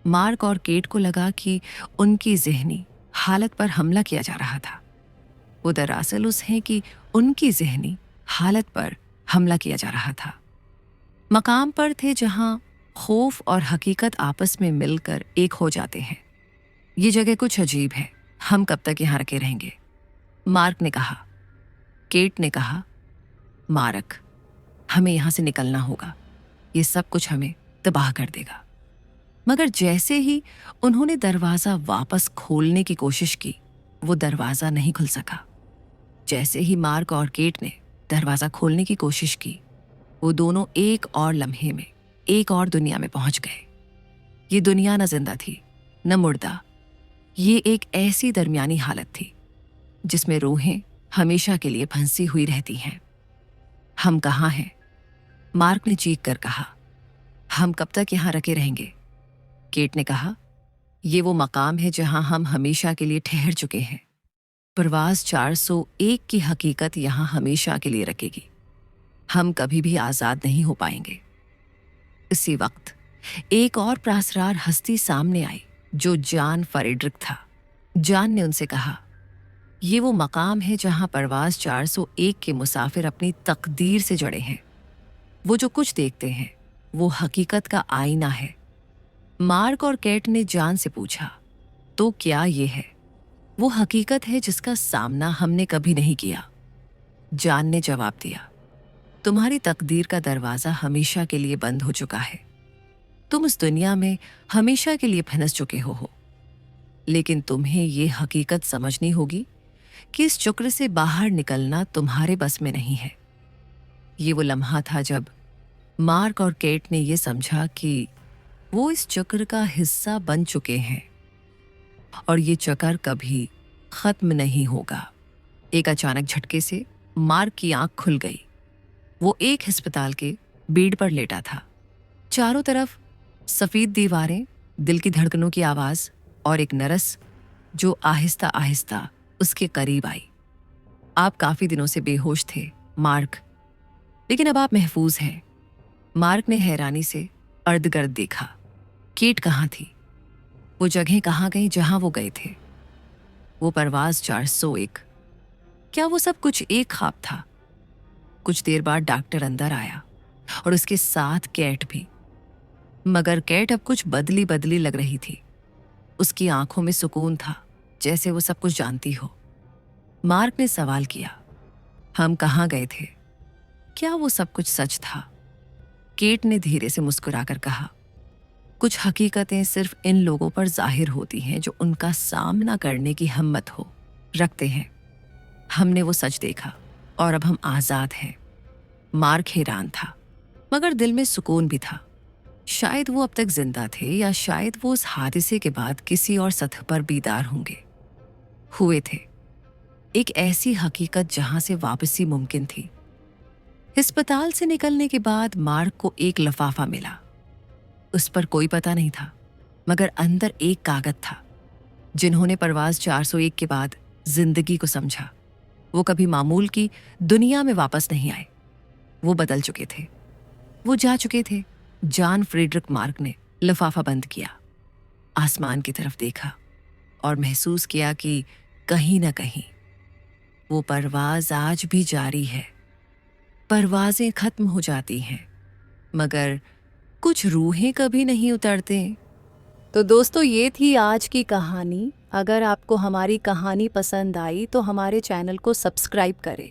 [SPEAKER 1] मार्क और केट को लगा कि उनकी ज़हनी हालत पर हमला किया जा रहा था। वो दरअसल उस है कि उनकी ज़हनी हालत पर हमला किया जा रहा था। मकाम पर थे जहां खौफ और हकीकत आपस में मिलकर एक हो जाते हैं। ये जगह कुछ अजीब है, हम कब तक यहां रखे रहेंगे? मार्क ने कहा। केट ने कहा, मार्क, हमें यहां से निकलना होगा, ये सब कुछ हमें तबाह कर देगा। मगर जैसे ही उन्होंने दरवाज़ा वापस खोलने की कोशिश की, वो दरवाज़ा नहीं खुल सका। जैसे ही मार्क और केट ने दरवाज़ा खोलने की कोशिश की, वो दोनों एक और लम्हे में एक और दुनिया में पहुंच गए। ये दुनिया न जिंदा थी न मुर्दा, ये एक ऐसी दरमियानी हालत थी जिसमें रूहें हमेशा के लिए फंसी हुई रहती हैं। हम कहाँ हैं? मार्क ने चीख कर कहा। हम कब तक यहां रखे रहेंगे? केट ने कहा, ये वो मकाम है जहां हम हमेशा के लिए ठहर चुके हैं। परवाज़ 401 की हकीकत यहां हमेशा के लिए रखेगी। हम कभी भी आज़ाद नहीं हो पाएंगे। इसी वक्त एक और प्रासरार हस्ती सामने आई जो जान फरेड्रिक था। जान ने उनसे कहा, ये वो मकाम है जहां परवाज़ 401 के मुसाफिर अपनी तकदीर से जुड़े हैं। वो जो कुछ देखते हैं वो हकीकत का आईना है। मार्क और केट ने जान से पूछा, तो क्या ये है? वो हकीकत है जिसका सामना हमने कभी नहीं किया। जान ने जवाब दिया, तुम्हारी तकदीर का दरवाज़ा हमेशा के लिए बंद हो चुका है। तुम इस दुनिया में हमेशा के लिए फंस चुके हो। लेकिन तुम्हें ये हकीकत समझनी होगी कि इस चक्र से बाहर निकलना तुम्हारे बस में नहीं है। ये वो लम्हा था जब मार्क और केट ने यह समझा कि वो इस चक्र का हिस्सा बन चुके हैं और ये चक्र कभी खत्म नहीं होगा। एक अचानक झटके से मार्क की आंख खुल गई। वो एक अस्पताल के बेड पर लेटा था। चारों तरफ सफेद दीवारें, दिल की धड़कनों की आवाज और एक नर्स जो आहिस्ता आहिस्ता उसके करीब आई। आप काफी दिनों से बेहोश थे, मार्क, लेकिन अब आप महफूज हैं। मार्क ने हैरानी से अर्धगर्द देखा। केट कहाँ थी? वो जगह कहाँ गई जहां वो गए थे? वो परवाज़ 401, क्या वो सब कुछ एक ख्वाब था? कुछ देर बाद डॉक्टर अंदर आया और उसके साथ कैट भी। मगर कैट अब कुछ बदली बदली लग रही थी। उसकी आंखों में सुकून था, जैसे वो सब कुछ जानती हो। मार्क ने सवाल किया, हम कहाँ गए थे? क्या वो सब कुछ सच था? केट ने धीरे से मुस्कुराकर कहा, कुछ हकीकतें सिर्फ इन लोगों पर जाहिर होती हैं जो उनका सामना करने की हिम्मत हो रखते हैं। हमने वो सच देखा और अब हम आज़ाद हैं। मार्क हैरान था, मगर दिल में सुकून भी था। शायद वो अब तक जिंदा थे या शायद वो उस हादसे के बाद किसी और सतह पर बीदार हुए थे। एक ऐसी हकीकत जहां से वापसी मुमकिन थी। अस्पताल से निकलने के बाद मार्क को एक लिफाफा मिला। उस पर कोई पता नहीं था, मगर अंदर एक कागज था। जिन्होंने परवाज़ 401 के बाद जिंदगी को समझा, वो कभी मामूल की दुनिया में वापस नहीं आए। वो बदल चुके थे, वो जा चुके थे। जान फ्रेडरिक मार्क ने लिफाफा बंद किया, आसमान की तरफ देखा और महसूस किया कि कहीं न कहीं वो परवाज़ आज भी जारी है। परवाज़ें खत्म हो जाती हैं, मगर कुछ रूहें कभी नहीं उतरते। तो दोस्तों, ये थी आज की कहानी। अगर आपको हमारी कहानी पसंद आई तो हमारे चैनल को सब्सक्राइब करें